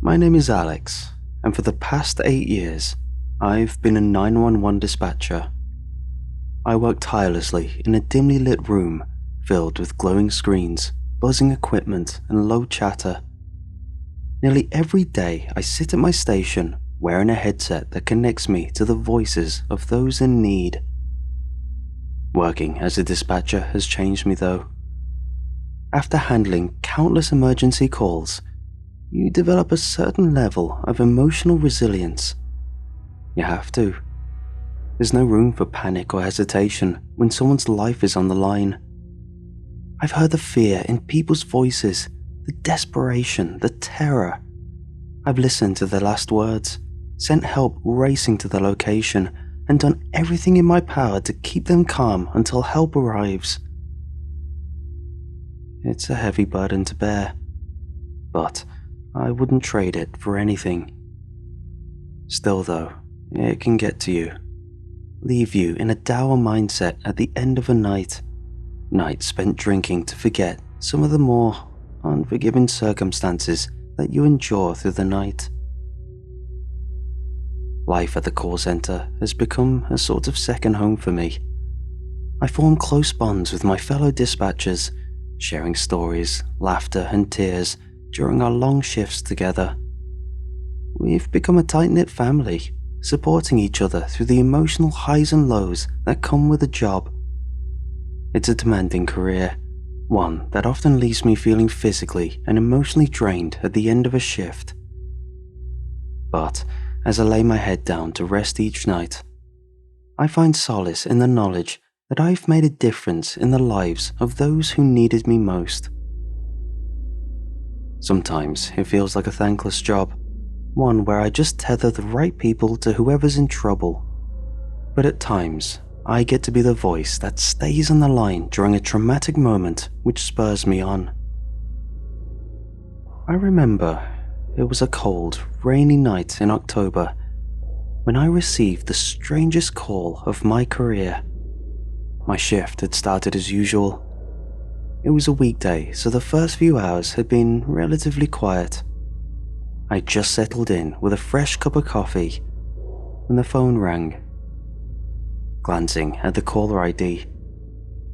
My name is Alex, and for the past 8 years, I've been a 911 dispatcher. I work tirelessly in a dimly lit room filled with glowing screens, buzzing equipment, and low chatter. Nearly every day, I sit at my station wearing a headset that connects me to the voices of those in need. Working as a dispatcher has changed me though. After handling countless emergency calls, you develop a certain level of emotional resilience. You have to. There's no room for panic or hesitation when someone's life is on the line. I've heard the fear in people's voices, the desperation, the terror. I've listened to their last words, sent help racing to the location, and done everything in my power to keep them calm until help arrives. It's a heavy burden to bear, but I wouldn't trade it for anything. Still though, it can get to you, leave you in a dour mindset at the end of a night spent drinking to forget some of the more unforgiving circumstances that you endure through the night. Life at the call center has become a sort of second home for me. I form close bonds with my fellow dispatchers, sharing stories, laughter, and tears during our long shifts together. We've become a tight-knit family, supporting each other through the emotional highs and lows that come with a job. It's a demanding career, one that often leaves me feeling physically and emotionally drained at the end of a shift. But as I lay my head down to rest each night, I find solace in the knowledge that I've made a difference in the lives of those who needed me most. Sometimes it feels like a thankless job, one where I just tether the right people to whoever's in trouble. But at times, I get to be the voice that stays on the line during a traumatic moment which spurs me on. I remember it was a cold, rainy night in October when I received the strangest call of my career. My shift had started as usual. It was a weekday, so the first few hours had been relatively quiet. I just settled in with a fresh cup of coffee when the phone rang. Glancing at the caller ID,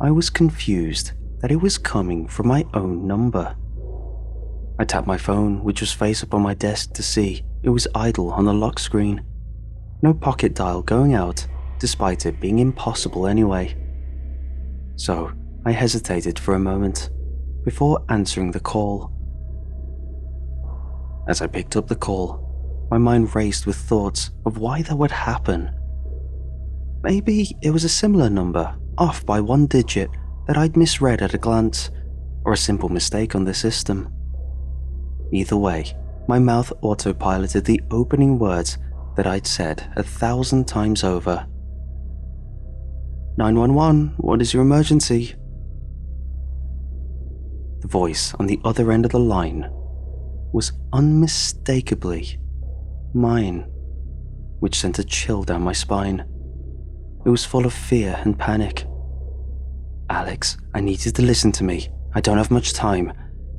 I was confused that it was coming from my own number. I tapped my phone, which was face up on my desk, to see it was idle on the lock screen. No pocket dial going out, despite it being impossible anyway. So I hesitated for a moment before answering the call. As I picked up the call, my mind raced with thoughts of why that would happen. Maybe it was a similar number, off by one digit, that I'd misread at a glance, or a simple mistake on the system. Either way, my mouth autopiloted the opening words that I'd said 1,000 times over. 911, what is your emergency? The voice on the other end of the line was unmistakably mine, which sent a chill down my spine. It was full of fear and panic. Alex, I need you to listen to me. I don't have much time.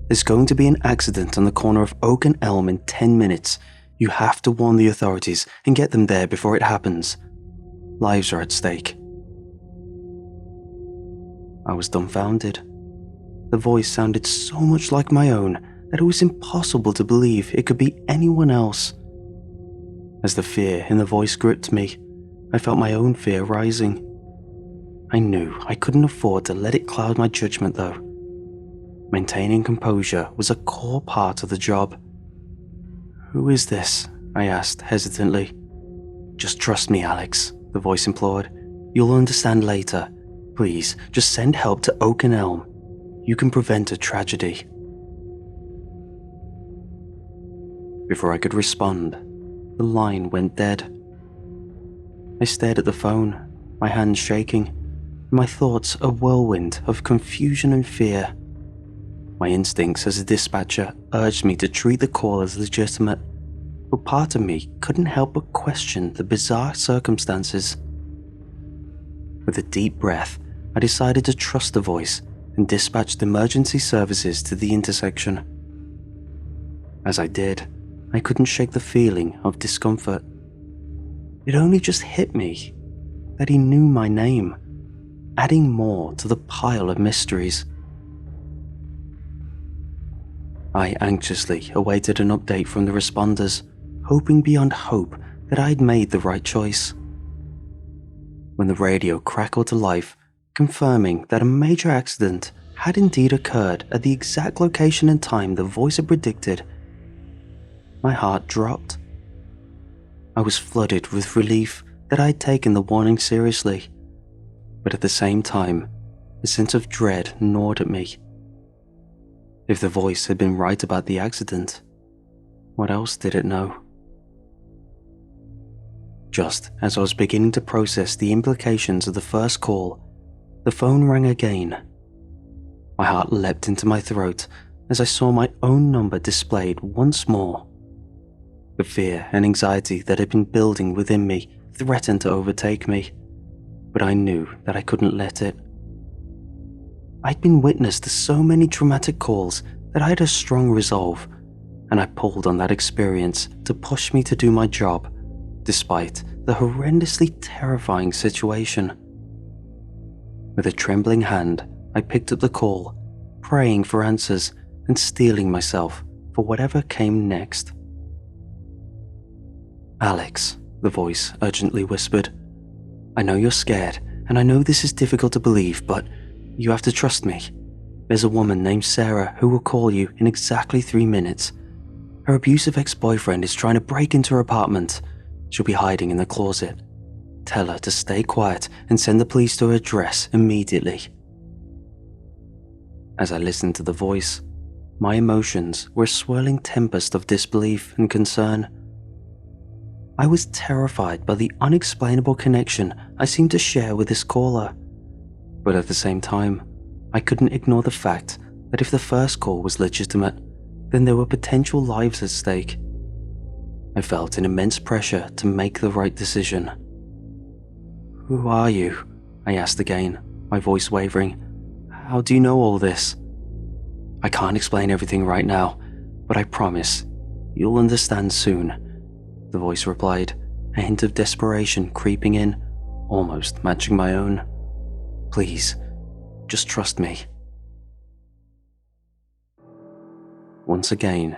There's going to be an accident on the corner of Oak and Elm in 10 minutes. You have to warn the authorities and get them there before it happens. Lives are at stake. I was dumbfounded. The voice sounded so much like my own that it was impossible to believe it could be anyone else. As the fear in the voice gripped me, I felt my own fear rising. I knew I couldn't afford to let it cloud my judgment though. Maintaining composure was a core part of the job. Who is this? I asked hesitantly. Just trust me, Alex, the voice implored. You'll understand later. Please, just send help to Oak and Elm. You can prevent a tragedy. Before I could respond, the line went dead. I stared at the phone, my hands shaking, my thoughts a whirlwind of confusion and fear. My instincts as a dispatcher urged me to treat the call as legitimate, but part of me couldn't help but question the bizarre circumstances. With a deep breath, I decided to trust the voice and dispatched emergency services to the intersection. As I did, I couldn't shake the feeling of discomfort. It only just hit me that he knew my name, adding more to the pile of mysteries. I anxiously awaited an update from the responders, hoping beyond hope that I'd made the right choice. When the radio crackled to life, confirming that a major accident had indeed occurred at the exact location and time the voice had predicted, my heart dropped. I was flooded with relief that I'd taken the warning seriously, but at the same time, a sense of dread gnawed at me. If the voice had been right about the accident, what else did it know? Just as I was beginning to process the implications of the first call, the phone rang again. My heart leapt into my throat as I saw my own number displayed once more. The fear and anxiety that had been building within me threatened to overtake me, but I knew that I couldn't let it. I'd been witness to so many traumatic calls that I had a strong resolve, and I pulled on that experience to push me to do my job, despite the horrendously terrifying situation. With a trembling hand, I picked up the call, praying for answers and steeling myself for whatever came next. "Alex," the voice urgently whispered. "I know you're scared, and I know this is difficult to believe, but you have to trust me. There's a woman named Sarah who will call you in exactly 3 minutes. Her abusive ex-boyfriend is trying to break into her apartment. She'll be hiding in the closet. Tell her to stay quiet and send the police to her address immediately." As I listened to the voice, my emotions were a swirling tempest of disbelief and concern. I was terrified by the unexplainable connection I seemed to share with this caller, but at the same time, I couldn't ignore the fact that if the first call was legitimate, then there were potential lives at stake. I felt an immense pressure to make the right decision. "Who are you?" I asked again, my voice wavering. "How do you know all this?" "I can't explain everything right now, but I promise you'll understand soon," the voice replied, a hint of desperation creeping in, almost matching my own. "Please, just trust me." Once again,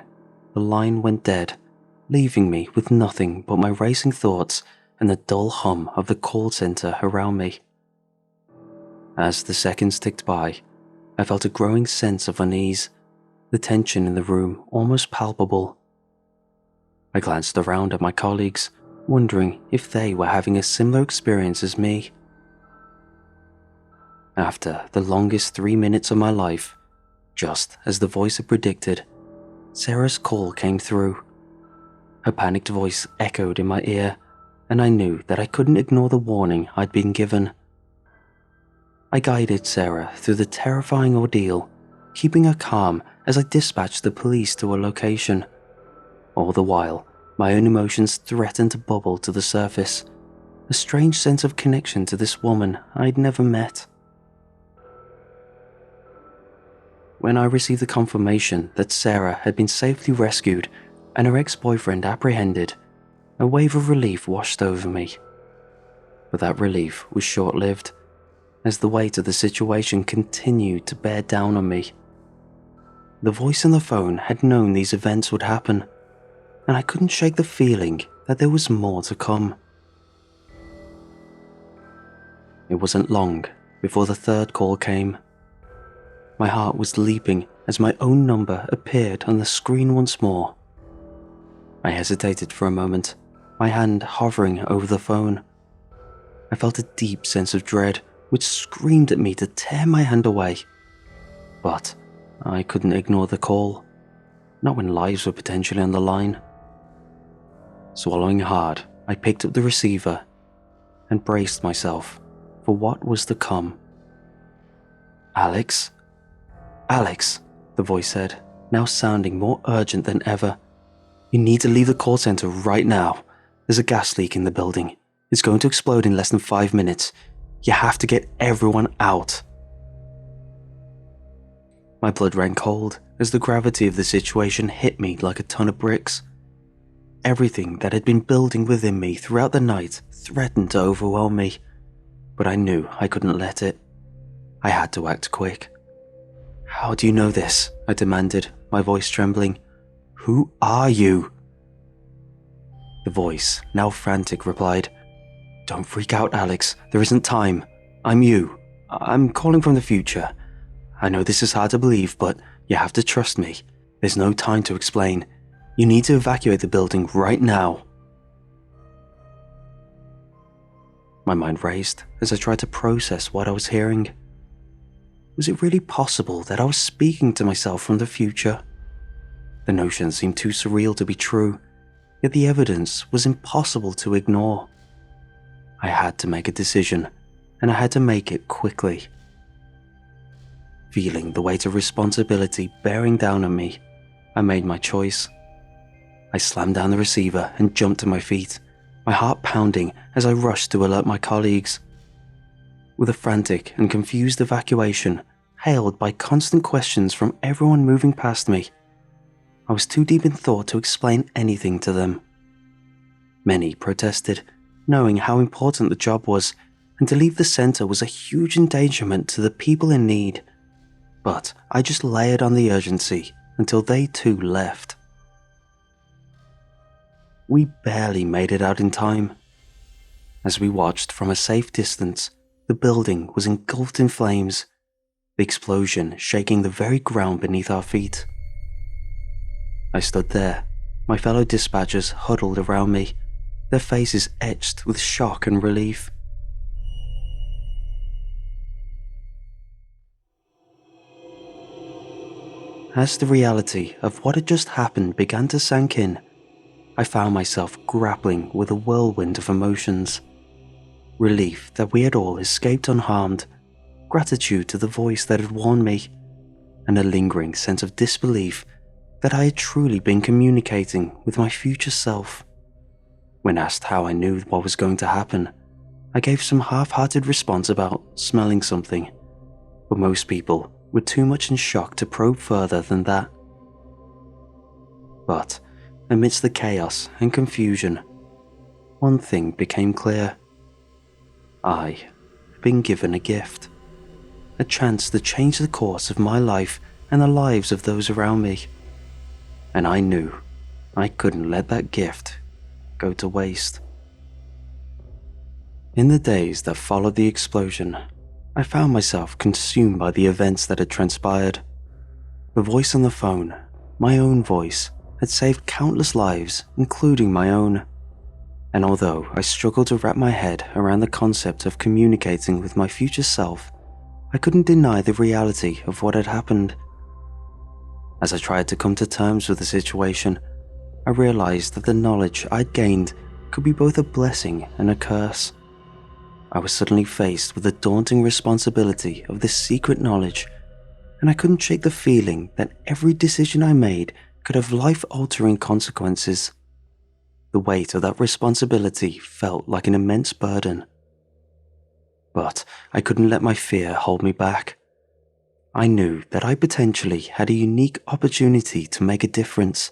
the line went dead, leaving me with nothing but my racing thoughts and the dull hum of the call center around me. As the seconds ticked by, I felt a growing sense of unease, the tension in the room almost palpable. I glanced around at my colleagues, wondering if they were having a similar experience as me. After the longest 3 minutes of my life, just as the voice had predicted, Sarah's call came through. Her panicked voice echoed in my ear, and I knew that I couldn't ignore the warning I'd been given. I guided Sarah through the terrifying ordeal, keeping her calm as I dispatched the police to her location. All the while, my own emotions threatened to bubble to the surface, a strange sense of connection to this woman I'd never met. When I received the confirmation that Sarah had been safely rescued and her ex-boyfriend apprehended, a wave of relief washed over me. But that relief was short-lived, as the weight of the situation continued to bear down on me. The voice on the phone had known these events would happen, and I couldn't shake the feeling that there was more to come. It wasn't long before the third call came. My heart was leaping as my own number appeared on the screen once more. I hesitated for a moment, my hand hovering over the phone. I felt a deep sense of dread which screamed at me to tear my hand away. But I couldn't ignore the call, not when lives were potentially on the line. Swallowing hard, I picked up the receiver and braced myself for what was to come. "Alex? Alex," the voice said, now sounding more urgent than ever. "You need to leave the call center right now. There's a gas leak in the building. It's going to explode in less than 5 minutes. You have to get everyone out." My blood ran cold as the gravity of the situation hit me like a ton of bricks. Everything that had been building within me throughout the night threatened to overwhelm me, but I knew I couldn't let it. I had to act quick. "How do you know this?" I demanded, my voice trembling. "Who are you?" The voice, now frantic, replied, "Don't freak out, Alex. There isn't time. I'm you. I'm calling from the future. I know this is hard to believe, but you have to trust me. There's no time to explain. You need to evacuate the building right now." My mind raced as I tried to process what I was hearing. Was it really possible that I was speaking to myself from the future? The notion seemed too surreal to be true, yet the evidence was impossible to ignore. I had to make a decision, and I had to make it quickly. Feeling the weight of responsibility bearing down on me, I made my choice. I slammed down the receiver and jumped to my feet, my heart pounding as I rushed to alert my colleagues. With a frantic and confused evacuation, hailed by constant questions from everyone moving past me, I was too deep in thought to explain anything to them. Many protested, knowing how important the job was, and to leave the center was a huge endangerment to the people in need. But I just layered on the urgency until they too left. We barely made it out in time. As we watched from a safe distance, the building was engulfed in flames, the explosion shaking the very ground beneath our feet. I stood there, my fellow dispatchers huddled around me, their faces etched with shock and relief. As the reality of what had just happened began to sink in, I found myself grappling with a whirlwind of emotions. Relief that we had all escaped unharmed, gratitude to the voice that had warned me, and a lingering sense of disbelief that I had truly been communicating with my future self. When asked how I knew what was going to happen, I gave some half-hearted response about smelling something, but most people were too much in shock to probe further than that. But amidst the chaos and confusion, one thing became clear. I had been given a gift, a chance to change the course of my life and the lives of those around me. And I knew I couldn't let that gift go to waste. In the days that followed the explosion, I found myself consumed by the events that had transpired. The voice on the phone, my own voice, had saved countless lives, including my own. And although I struggled to wrap my head around the concept of communicating with my future self, I couldn't deny the reality of what had happened. As I tried to come to terms with the situation, I realized that the knowledge I'd gained could be both a blessing and a curse. I was suddenly faced with the daunting responsibility of this secret knowledge, and I couldn't shake the feeling that every decision I made could have life-altering consequences. The weight of that responsibility felt like an immense burden. But I couldn't let my fear hold me back. I knew that I potentially had a unique opportunity to make a difference,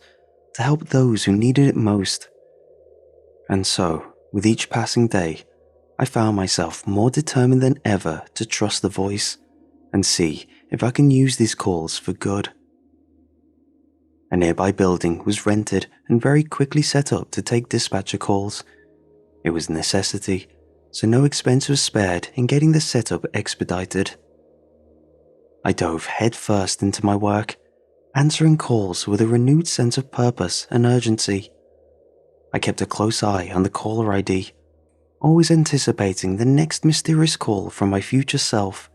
to help those who needed it most. And so, with each passing day, I found myself more determined than ever to trust the voice and see if I can use these calls for good. A nearby building was rented and very quickly set up to take dispatcher calls. It was a necessity, so no expense was spared in getting the setup expedited. I dove headfirst into my work, answering calls with a renewed sense of purpose and urgency. I kept a close eye on the caller ID, always anticipating the next mysterious call from my future self.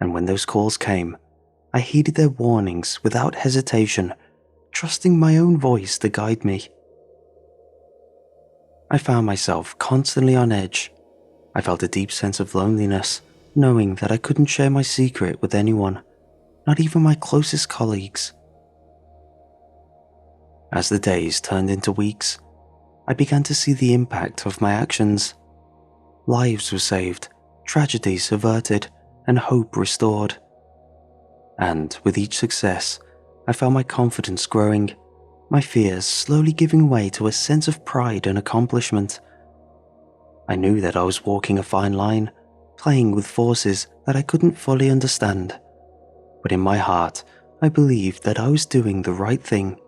And when those calls came, I heeded their warnings without hesitation, trusting my own voice to guide me. I found myself constantly on edge. I felt a deep sense of loneliness, knowing that I couldn't share my secret with anyone, not even my closest colleagues. As the days turned into weeks, I began to see the impact of my actions. Lives were saved, tragedies averted, and hope restored. And with each success, I felt my confidence growing, my fears slowly giving way to a sense of pride and accomplishment. I knew that I was walking a fine line, playing with forces that I couldn't fully understand, but in my heart, I believed that I was doing the right thing.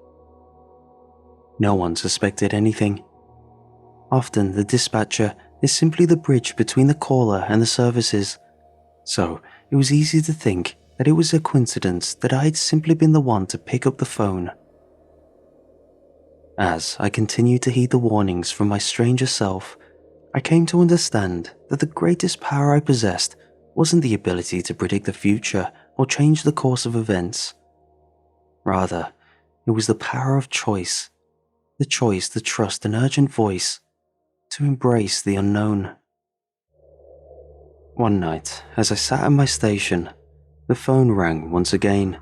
No one suspected anything. Often the dispatcher is simply the bridge between the caller and the services, so it was easy to think that it was a coincidence that I had simply been the one to pick up the phone. As I continued to heed the warnings from my stranger self, I came to understand that the greatest power I possessed wasn't the ability to predict the future or change the course of events. Rather, it was the power of choice, the choice to trust an urgent voice, to embrace the unknown. One night, as I sat at my station, the phone rang once again,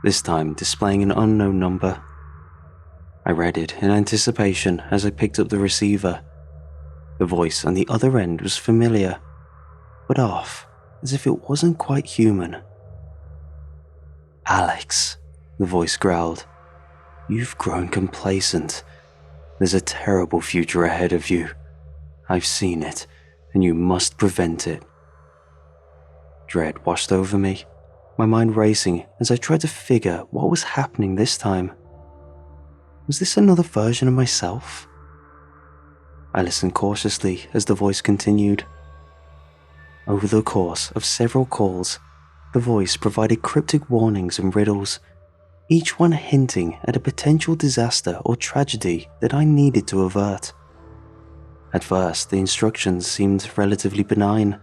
this time displaying an unknown number. I read it in anticipation as I picked up the receiver. The voice on the other end was familiar, but off, as if it wasn't quite human. "Alex," the voice growled, "you've grown complacent. There's a terrible future ahead of you. I've seen it, and you must prevent it." Dread washed over me, my mind racing as I tried to figure what was happening this time. Was this another version of myself? I listened cautiously as the voice continued. Over the course of several calls, the voice provided cryptic warnings and riddles, each one hinting at a potential disaster or tragedy that I needed to avert. At first, the instructions seemed relatively benign.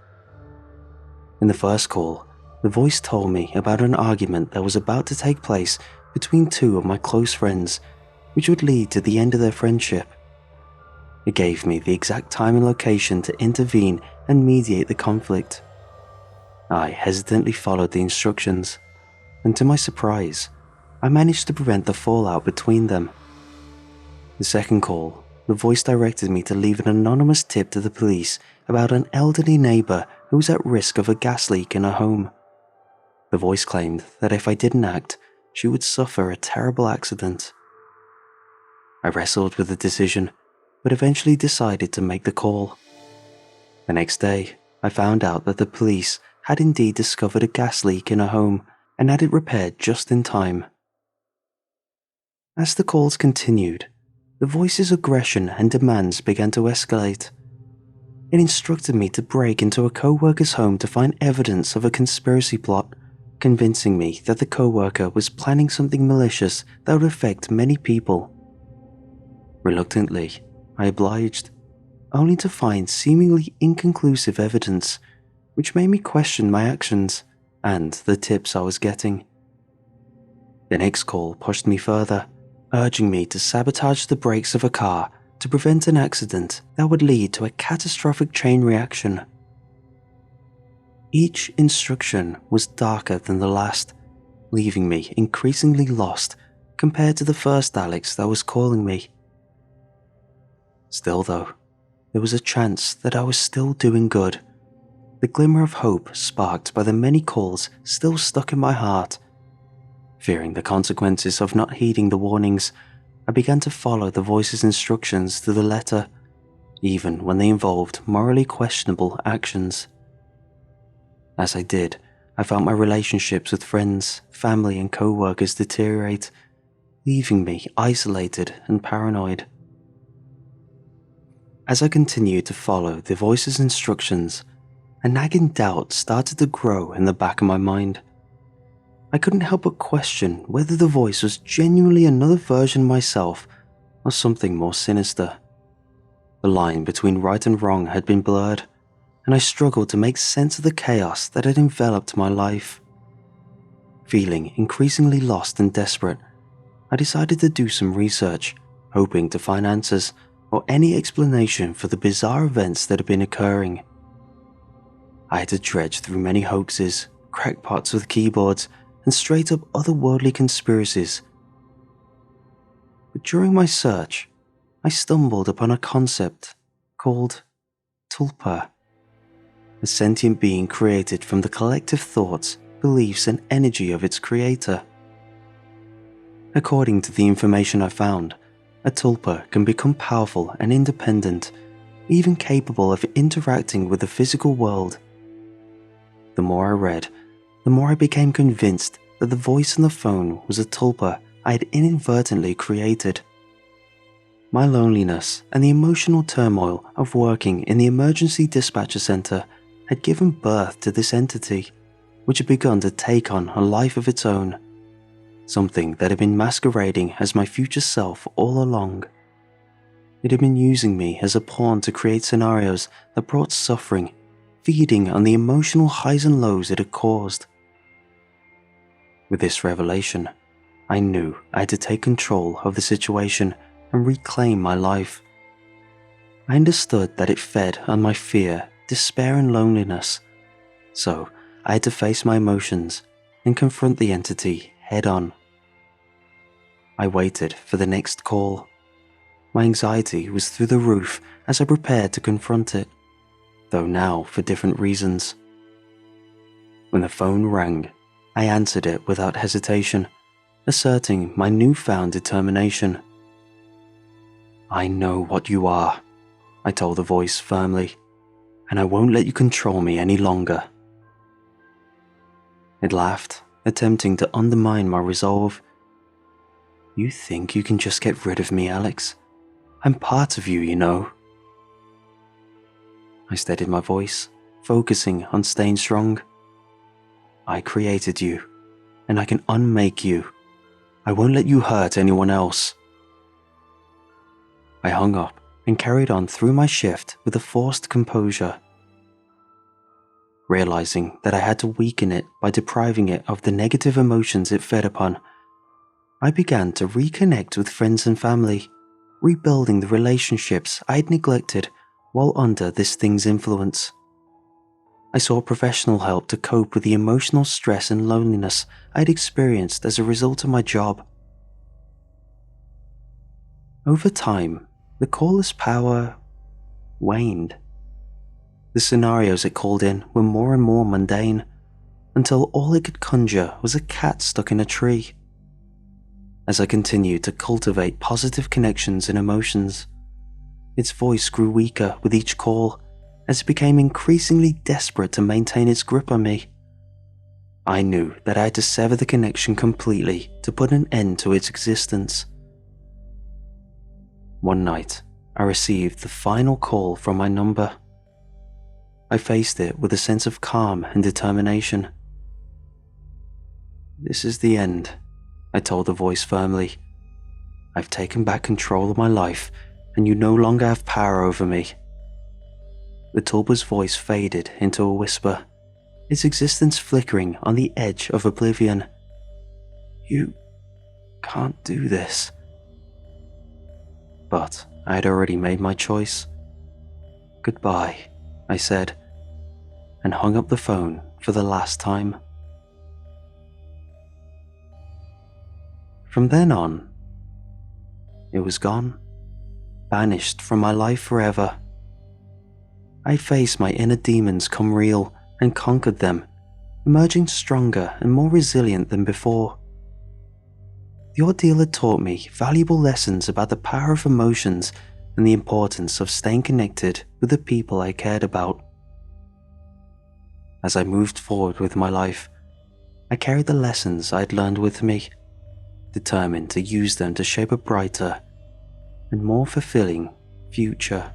In the first call, the voice told me about an argument that was about to take place between two of my close friends, which would lead to the end of their friendship. It gave me the exact time and location to intervene and mediate the conflict. I hesitantly followed the instructions, and to my surprise, I managed to prevent the fallout between them. The second call, the voice directed me to leave an anonymous tip to the police about an elderly neighbor who was at risk of a gas leak in her home. The voice claimed that if I didn't act, she would suffer a terrible accident. I wrestled with the decision, but eventually decided to make the call. The next day, I found out that the police had indeed discovered a gas leak in her home and had it repaired just in time. As the calls continued, the voice's aggression and demands began to escalate. It instructed me to break into a co-worker's home to find evidence of a conspiracy plot, convincing me that the co-worker was planning something malicious that would affect many people. Reluctantly, I obliged, only to find seemingly inconclusive evidence, which made me question my actions and the tips I was getting. The next call pushed me further, urging me to sabotage the brakes of a car to prevent an accident that would lead to a catastrophic chain reaction. Each instruction was darker than the last, leaving me increasingly lost compared to the first Alex that was calling me. Still though, there was a chance that I was still doing good. The glimmer of hope sparked by the many calls still stuck in my heart. Fearing the consequences of not heeding the warnings, I began to follow the voice's instructions to the letter, even when they involved morally questionable actions. As I did, I felt my relationships with friends, family, and co-workers deteriorate, leaving me isolated and paranoid. As I continued to follow the voice's instructions, a nagging doubt started to grow in the back of my mind. I couldn't help but question whether the voice was genuinely another version of myself or something more sinister. The line between right and wrong had been blurred, and I struggled to make sense of the chaos that had enveloped my life. Feeling increasingly lost and desperate, I decided to do some research, hoping to find answers or any explanation for the bizarre events that had been occurring. I had to dredge through many hoaxes, crackpots with keyboards, and straight up otherworldly conspiracies. But during my search, I stumbled upon a concept called tulpa, a sentient being created from the collective thoughts, beliefs, and energy of its creator. According to the information I found, a tulpa can become powerful and independent, even capable of interacting with the physical world. The more I read, the more I became convinced that the voice on the phone was a tulpa I had inadvertently created. My loneliness and the emotional turmoil of working in the emergency dispatcher center had given birth to this entity, which had begun to take on a life of its own, something that had been masquerading as my future self all along. It had been using me as a pawn to create scenarios that brought suffering, feeding on the emotional highs and lows it had caused. With this revelation, I knew I had to take control of the situation and reclaim my life. I understood that it fed on my fear, despair, and loneliness, so I had to face my emotions and confront the entity head on. I waited for the next call. My anxiety was through the roof as I prepared to confront it, though now for different reasons. When the phone rang, I answered it without hesitation, asserting my newfound determination. "I know what you are," I told the voice firmly, "and I won't let you control me any longer." It laughed, attempting to undermine my resolve. "You think you can just get rid of me, Alex? I'm part of you, you know." I steadied my voice, focusing on staying strong. "I created you, and I can unmake you. I won't let you hurt anyone else." I hung up and carried on through my shift with a forced composure. Realizing that I had to weaken it by depriving it of the negative emotions it fed upon, I began to reconnect with friends and family, rebuilding the relationships I'd neglected while under this thing's influence. I sought professional help to cope with the emotional stress and loneliness I'd experienced as a result of my job. Over time, the caller's power waned. The scenarios it called in were more and more mundane, until all it could conjure was a cat stuck in a tree. As I continued to cultivate positive connections and emotions, its voice grew weaker with each call as it became increasingly desperate to maintain its grip on me. I knew that I had to sever the connection completely to put an end to its existence. One night, I received the final call from my number. I faced it with a sense of calm and determination. "This is the end," I told the voice firmly. "I've taken back control of my life, and you no longer have power over me." The tulpa's voice faded into a whisper, its existence flickering on the edge of oblivion. "You can't do this." But I had already made my choice. "Goodbye," I said, and hung up the phone for the last time. From then on, it was gone, banished from my life forever. I faced my inner demons come real and conquered them, emerging stronger and more resilient than before. The ordeal had taught me valuable lessons about the power of emotions and the importance of staying connected with the people I cared about. As I moved forward with my life, I carried the lessons I'd learned with me, determined to use them to shape a brighter and more fulfilling future.